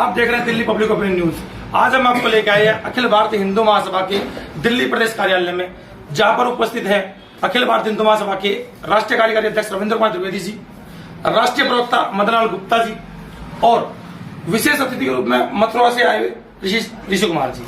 आप देख रहे हैं दिल्ली पब्लिक ओपिनियन न्यूज। आज हम आपको लेकर आए हैं अखिल भारतीय हिंदू महासभा के दिल्ली प्रदेश कार्यालय में, जहां पर उपस्थित है अखिल भारतीय हिंदू महासभा के राष्ट्रीय कार्यकारी अध्यक्ष रविंद्र कुमार द्विवेदी जी, राष्ट्रीय प्रवक्ता मदन लाल गुप्ता जी और विशेष अतिथि के रूप में मथुरा से आए हुए ऋषि कुमार जी।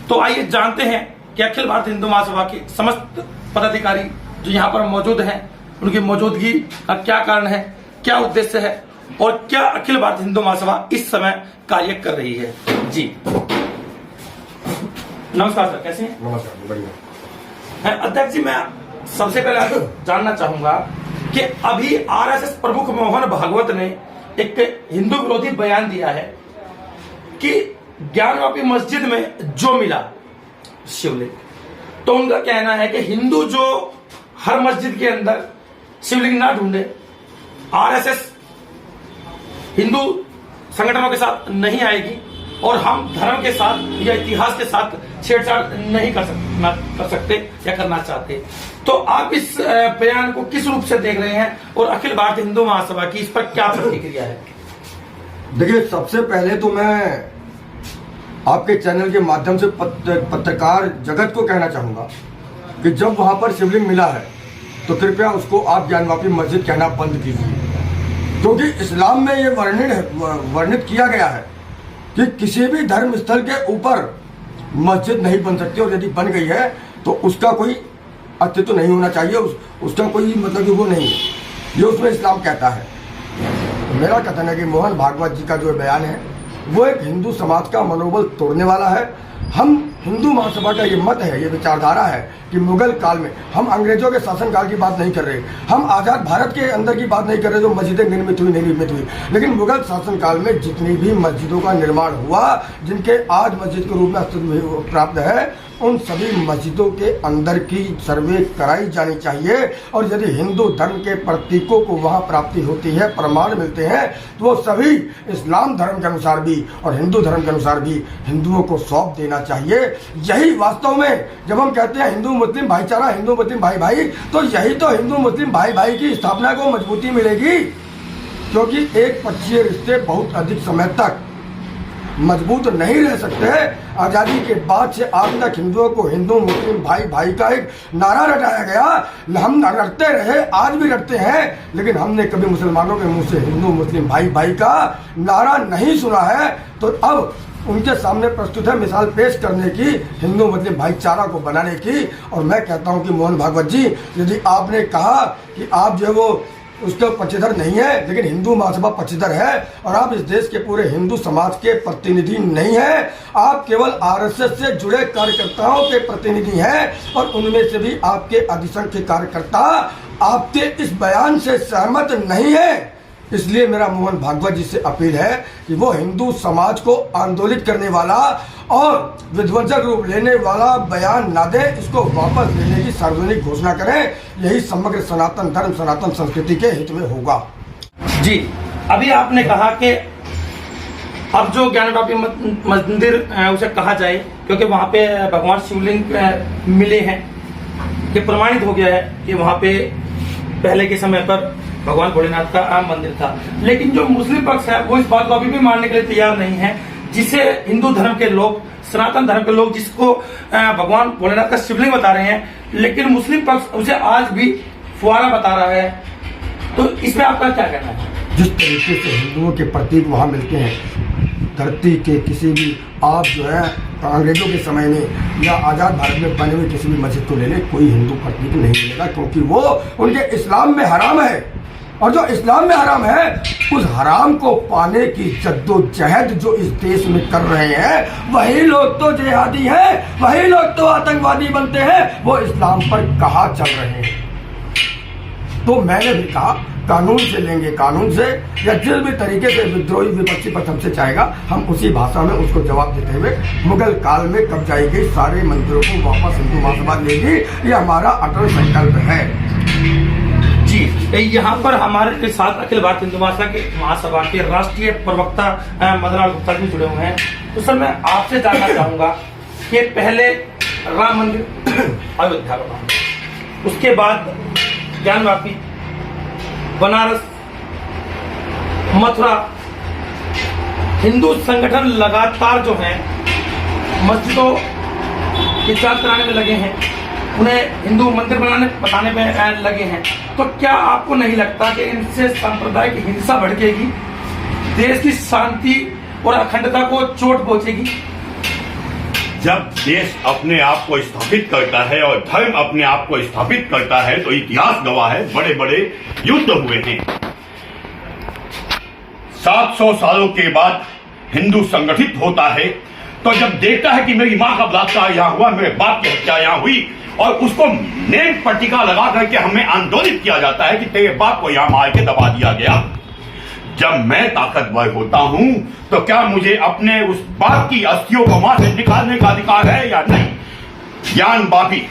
तो आइए जानते हैं कि अखिल भारतीय हिंदू महासभा के समस्त पदाधिकारी जो यहाँ पर मौजूद हैं, उनकी मौजूदगी का क्या कारण है, क्या उद्देश्य है और क्या अखिल भारतीय हिंदू महासभा इस समय कार्य कर रही है। जी नमस्कार सर, कैसे हैं? नमस्कार, बढ़िया। अध्यक्ष जी, मैं सबसे पहले जानना चाहूंगा कि अभी आरएसएस प्रमुख मोहन भागवत ने एक हिंदू विरोधी बयान दिया है कि ज्ञानवापी मस्जिद में जो मिला शिवलिंग, तो उनका कहना है कि हिंदू जो हर मस्जिद के अंदर शिवलिंग ना ढूंढे, आरएसएस हिंदू संगठनों के साथ नहीं आएगी और हम धर्म के साथ या इतिहास के साथ छेड़छाड़ नहीं कर सकते या करना चाहते। तो आप इस बयान को किस रूप से देख रहे हैं और अखिल भारतीय हिंदू महासभा की इस पर क्या प्रतिक्रिया है? देखिए, सबसे पहले तो मैं आपके चैनल के माध्यम से पत्रकार जगत को कहना चाहूंगा कि जब वहां पर शिवलिंग मिला है तो कृपया उसको आप ज्ञानवापी मस्जिद कहना बंद कीजिए, क्योंकि इस्लाम में ये वर्णित किया गया है कि किसी भी धर्म स्थल के ऊपर मस्जिद नहीं बन सकती, और यदि बन गई है तो उसका कोई अस्तित्व नहीं होना चाहिए, उसका कोई मतलब कि वो नहीं है, ये उसमें इस्लाम कहता है। तो मेरा कथन है कि मोहन भागवत जी का जो बयान है वो एक हिंदू समाज का मनोबल तोड़ने वाला है। हम हिंदू महासभा का ये मत है, ये विचारधारा है कि मुगल काल में, हम अंग्रेजों के शासनकाल की बात नहीं कर रहे, हम आज़ाद भारत के अंदर की बात नहीं कर रहे जो मस्जिदें निर्मित हुई नहीं निर्मित हुई, लेकिन मुगल शासनकाल में जितनी भी मस्जिदों का निर्माण हुआ, जिनके आज मस्जिद के रूप में अस्तित्व प्राप्त है, उन सभी मस्जिदों के अंदर की सर्वे कराई जानी चाहिए। और यदि हिंदू धर्म के प्रतीकों को वहाँ प्राप्ति होती है, प्रमाण मिलते हैं, तो वो सभी इस्लाम धर्म के अनुसार भी और हिंदू धर्म के अनुसार भी हिंदुओं को सौंप देना चाहिए। यही वास्तव में जब हम कहते हैं हिंदू मुस्लिम भाईचारा, हिंदू मुस्लिम भाई भाई, तो यही तो हिंदू मुस्लिम भाई भाई की स्थापना को मजबूती मिलेगी, क्योंकि एक पक्षीय रिश्ते बहुत अधिक समय तक मजबूत नहीं रह सकते। आज़ादी के बाद से आज तक हिंदुओं को हिंदू मुस्लिम भाई भाई का एक नारा रटाया गया, हम रटते रहे, आज भी रटते हैं, लेकिन हमने कभी मुसलमानों के मुंह से हिंदू मुस्लिम भाई भाई का नारा नहीं सुना है। तो अब उनके सामने प्रस्तुत है मिसाल पेश करने की, हिंदू मुस्लिम भाईचारा को बनाने की। और मैं कहता हूं कि मोहन भागवत जी, यदि आपने कहा कि आप जो है वो उसका पक्षधर नहीं है, लेकिन हिंदू महासभा पक्षधर है और आप इस देश के पूरे हिंदू समाज के प्रतिनिधि नहीं हैं, आप केवल आरएसएस से जुड़े कार्यकर्ताओं के प्रतिनिधि हैं और उनमें से भी आपके अधिसंख्य कार्यकर्ता आपके इस बयान से सहमत नहीं है। इसलिए मेरा मोहन भागवत जी से अपील है कि वो हिंदू समाज को आंदोलित करने वाला और विध्वंसक रूप लेने वाला बयान ना दे, इसको वापस लेने की सार्वजनिक घोषणा करें। यही समग्र सनातन धर्म, सनातन संस्कृति के हित में होगा। जी, अभी आपने कहा कि अब जो ज्ञानवापी मंदिर उसे कहा जाए, क्योंकि वहां पे भगवान शिवलिंग मिले हैं, ये प्रमाणित हो गया है कि वहां पे पहले के समय पर भगवान भोलेनाथ का मंदिर था। लेकिन जो मुस्लिम पक्ष है वो इस बात को अभी भी मानने के लिए तैयार नहीं है, जिसे हिंदू धर्म के लोग, सनातन धर्म के लोग जिसको भगवान भोलेनाथ का शिवलिंग बता रहे हैं, लेकिन मुस्लिम पक्ष उसे आज भी फुआरा बता रहा है। तो इसमें आपका क्या कहना है? जिस तरीके से हिंदुओं के प्रतीक वहाँ मिलते हैं, धरती के किसी भी, आप जो है अंग्रेजों के समय में या आज़ाद भारत में बने हुए किसी भी मस्जिद को ले ले, कोई हिंदू प्रतीक नहीं मिलेगा, क्योंकि वो उनके इस्लाम में हराम है। और जो इस्लाम में हराम है, उस हराम को पाने की जद्दोजहद जो इस देश में कर रहे हैं, वही लोग तो जिहादी हैं, वही लोग तो आतंकवादी बनते हैं, वो इस्लाम पर कहाँ चल रहे हैं। तो मैंने भी कहा, कानून से लेंगे, कानून से, या जिस भी तरीके से विद्रोही विपक्षी पक्ष हमसे चाहेगा, हम उसी भाषा में उसको जवाब देते हुए मुगल काल में कब्जाई गई सारे मंदिरों को वापस हिंदू महासभा लेगी। ये हमारा अटल संकल्प है। जी, यहाँ पर हमारे साथ अखिल भारतीय हिंदू महासभा के राष्ट्रीय प्रवक्ता मदन लाल गुप्ता जी जुड़े हुए हैं। तो सर, मैं आपसे जानना चाहूंगा कि पहले राम मंदिर अयोध्या का, उसके बाद ज्ञानवापी, बनारस, मथुरा, हिंदू संगठन लगातार जो है मस्जिदों की जांच कराने में लगे हैं, उन्हें हिंदू मंदिर बताने में लगे हैं, तो क्या आपको नहीं लगता कि इनसे सांप्रदायिक हिंसा भड़केगी, देश की शांति और अखंडता को चोट पहुंचेगी? जब देश अपने आप को स्थापित करता है और धर्म अपने आप को स्थापित करता है तो इतिहास गवाह है, बड़े बड़े युद्ध हुए हैं। 700 सालों के बाद हिंदू संगठित होता है तो जब देखता है कि मेरी मां का बलात्कार यहां हुआ, मेरे बाप की हत्या यहां हुई, और उसको नेम पट्टिका लगा करके हमें आंदोलित किया जाता है कि तेरे बाप को यहां मार के दबा दिया गया। जब मैं ताकतवर होता हूं तो क्या मुझे अपने उस बाप की अस्थियों को वहां से निकालने का अधिकार है या नहीं? ज्ञान बापी,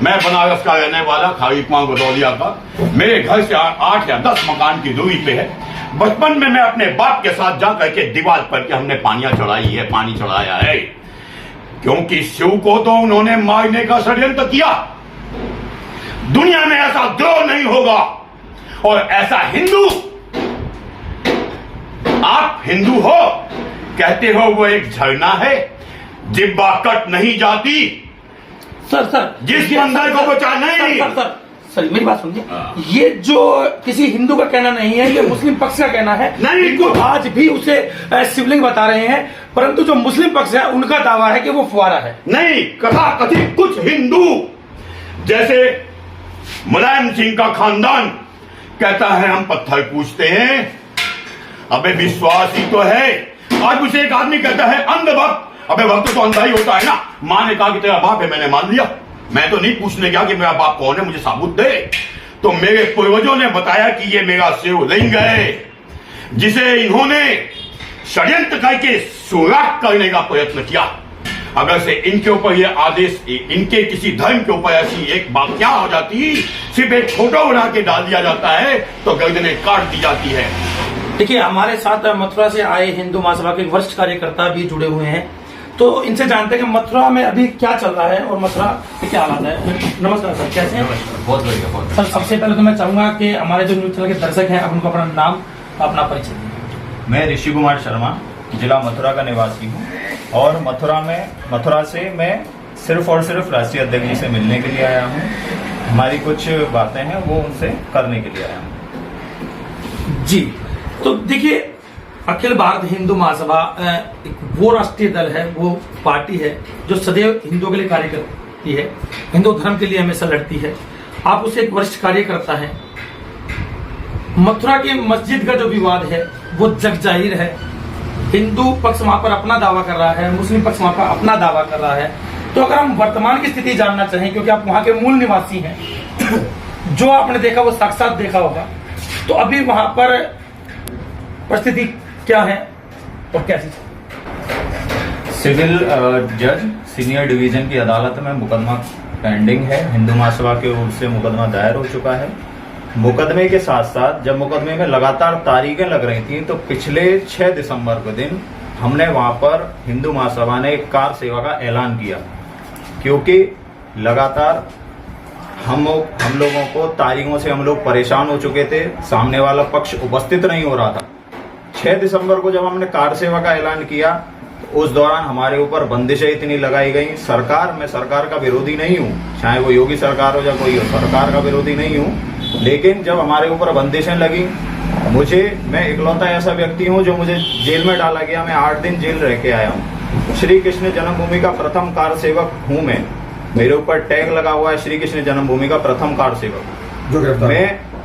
मैं बनारस का रहने वाला, खारीकुआं गदौलिया का, मेरे घर से 8 या 10 मकान की दूरी पे है। बचपन में मैं अपने बाप के साथ जा करके दीवार पर के हमने पानी चढ़ाया है, क्योंकि शिव को तो उन्होंने मारने का षड्यंत्र किया। दुनिया में ऐसा द्रोह नहीं होगा। और ऐसा हिंदू, आप हिंदू हो, कहते हो वो एक झरना है, जिब्बा कट नहीं जाती। सर जिस मंदिर को बचा नहीं। सर मेरी बात सुनिए, ये जो किसी हिंदू का कहना नहीं है, ये मुस्लिम पक्ष का कहना है। नहीं, तो आज भी उसे शिवलिंग बता रहे हैं, परंतु जो मुस्लिम पक्ष है उनका दावा है कि वो फुवारा है। नहीं, कथा कथित कुछ हिंदू, जैसे मुलायम सिंह का खानदान कहता है हम पत्थर पूजते हैं। अबे विश्वास ही तो है। आज उसे एक आदमी कहता है अंधभक्त। अबे भक्त तो अंधा ही होता है ना। मां ने कहा कि तेरा बाप है, मैंने मान लिया, मैं तो नहीं पूछने गया कि मेरा बाप कौन है, मुझे साबुत दे। तो मेरे पूर्वजों ने बताया कि ये मेरा शिवलिंग है, जिसे इन्होंने षड्यंत्र करके सुराख करने का प्रयत्न किया। अगर से इनके ऊपर ये आदेश, इनके किसी धर्म के ऊपर ऐसी एक बात क्या हो जाती, सिर्फ एक फोटो बना के डाल दिया जाता है तो गर्दनें काट दी जाती है। देखिए, हमारे साथ मथुरा से आए हिंदू महासभा के वरिष्ठ कार्यकर्ता भी जुड़े हुए हैं, तो इनसे जानते हैं कि मथुरा में अभी क्या चल रहा है और मथुरा के क्या हालात है। नमस्कार सर, कैसे हैं? बहुत बढ़िया। सर, सबसे पहले तो मैं चाहूंगा कि हमारे जो न्यूज चैनल के दर्शक हैं, आप उनको अपना नाम, अपना परिचय दें। मैं ऋषि कुमार शर्मा, जिला मथुरा का निवासी हूँ, और मथुरा से मैं सिर्फ और सिर्फ राष्ट्रीय अध्यक्ष जी से मिलने के लिए आया हूँ। हमारी कुछ बातें हैं वो उनसे करने के लिए आया हूँ जी। तो देखिए, अखिल भारत हिंदू महासभा एक वो राष्ट्रीय दल है, वो पार्टी है जो सदैव हिंदुओं के लिए कार्य करती है, हिंदू धर्म के लिए हमेशा लड़ती है। आप उसे एक वरिष्ठ कार्यकर्ता है। मथुरा की मस्जिद का जो विवाद है वो जग जाहिर है। हिंदू पक्ष वहां पर अपना दावा कर रहा है, मुस्लिम पक्ष वहां पर अपना दावा कर रहा है। तो अगर हम वर्तमान की स्थिति जानना चाहें, क्योंकि आप वहां के मूल निवासी हैं, जो आपने देखा वो साक्षात देखा होगा, तो अभी वहां पर परिस्थिति क्या है और कैसी? सिविल जज सीनियर डिवीजन की अदालत में मुकदमा पेंडिंग है। हिंदू महासभा की ओर से मुकदमा दायर हो चुका है। मुकदमे के साथ साथ जब मुकदमे में लगातार तारीखें लग रही थी, तो पिछले 6 दिसंबर के दिन हमने वहां पर हिंदू महासभा ने एक कार सेवा का ऐलान किया, क्योंकि लगातार हम लोगों को तारीखों से हम लोग परेशान हो चुके थे, सामने वाला पक्ष उपस्थित नहीं हो रहा था। 6 दिसंबर को जब हमने कार सेवा का ऐलान किया, तो उस दौरान हमारे ऊपर बंदिशें इतनी लगाई गई। मैं सरकार का विरोधी नहीं हूँ, चाहे वो योगी सरकार हो या कोई हो, सरकार का विरोधी नहीं हूँ, लेकिन जब हमारे ऊपर बंदिशें लगी, मैं इकलौता ऐसा व्यक्ति हूँ जो मुझे जेल में डाला गया। मैं 8 दिन जेल रह के आया हूँ। श्री कृष्ण जन्मभूमि का प्रथम कार सेवक हूँ मैं। मेरे ऊपर टैग लगा हुआ है श्री कृष्ण जन्मभूमि का प्रथम कार सेवक,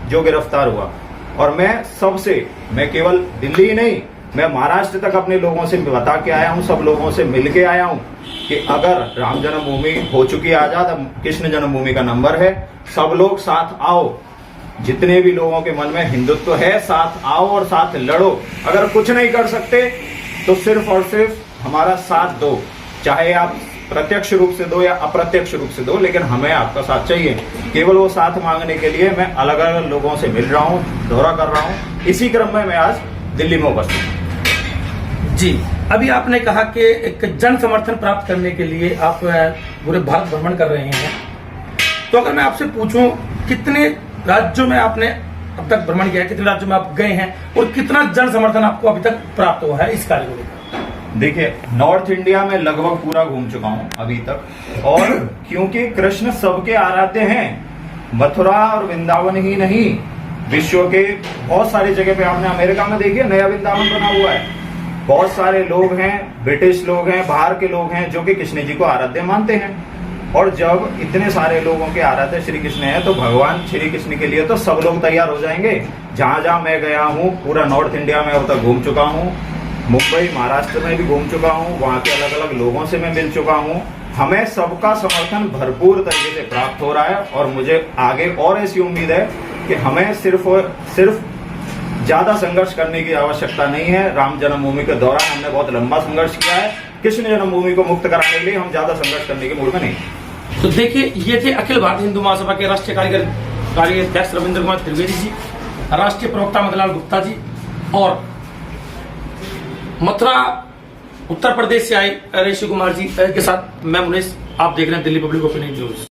जो गिरफ्तार हुआ। और मैं केवल दिल्ली ही नहीं, मैं महाराष्ट्र तक अपने लोगों से बता के आया हूँ, सब लोगों से मिल के आया हूँ कि अगर राम जन्मभूमि हो चुकी है आजाद, अब कृष्ण जन्मभूमि का नंबर है, सब लोग साथ आओ। जितने भी लोगों के मन में हिंदुत्व है, साथ आओ और साथ लड़ो। अगर कुछ नहीं कर सकते तो सिर्फ और सिर्फ हमारा साथ दो, चाहे आप प्रत्यक्ष रूप से दो या अप्रत्यक्ष रूप से दो, लेकिन हमें आपका साथ चाहिए। केवल वो साथ मांगने के लिए मैं अलग अलग लोगों से मिल रहा हूँ, दौरा कर रहा हूँ। इसी क्रम में मैं आज दिल्ली में उपस्थित हूँ। जी, अभी आपने कहा कि एक जन समर्थन प्राप्त करने के लिए आप पूरे भारत भ्रमण कर रहे हैं, तो अगर मैं आपसे पूछूं कितने राज्यों में आपने अब तक भ्रमण किया है, कितने राज्यों में आप गए हैं और कितना जन समर्थन आपको अभी तक प्राप्त हुआ है इस कार्य को लेकर? देखिए, नॉर्थ इंडिया में लगभग पूरा घूम चुका हूं अभी तक, और क्योंकि कृष्ण सबके आराध्य हैं, मथुरा और वृंदावन ही नहीं, विश्व के बहुत सारी जगह पे, आपने अमेरिका में देखिए नया वृंदावन बना हुआ है, बहुत सारे लोग हैं, ब्रिटिश लोग हैं, बाहर के लोग हैं जो कि कृष्ण जी को आराध्य मानते हैं। और जब इतने सारे लोगों के आराध्य श्री कृष्ण है तो भगवान श्री कृष्ण के लिए तो सब लोग तैयार हो जाएंगे। जहां जहां मैं गया हूँ, पूरा नॉर्थ इंडिया में अब तक घूम चुका हूँ, मुंबई महाराष्ट्र में भी घूम चुका हूँ, वहां के अलग अलग लोगों से मैं मिल चुका हूँ। हमें सबका समर्थन भरपूर तरीके से प्राप्त हो रहा है और मुझे आगे और ऐसी उम्मीद है कि हमें सिर्फ ज्यादा संघर्ष करने की आवश्यकता नहीं है। राम जन्मभूमि के दौरान हमने बहुत लंबा संघर्ष किया है, कृष्ण जन्मभूमि को मुक्त कराने के लिए हम ज्यादा संघर्ष करने के मूड में नहीं। तो देखिए, ये थे अखिल भारतीय हिंदू महासभा के राष्ट्रीय कार्याध्यक्ष रविंद्र कुमार त्रिवेदी जी, राष्ट्रीय प्रवक्ता मदनलाल गुप्ता जी, और मथुरा उत्तर प्रदेश से आए ऋषि कुमार जी के साथ मैं मुनेश। आप देख रहे हैं दिल्ली पब्लिक ओपिनियन न्यूज।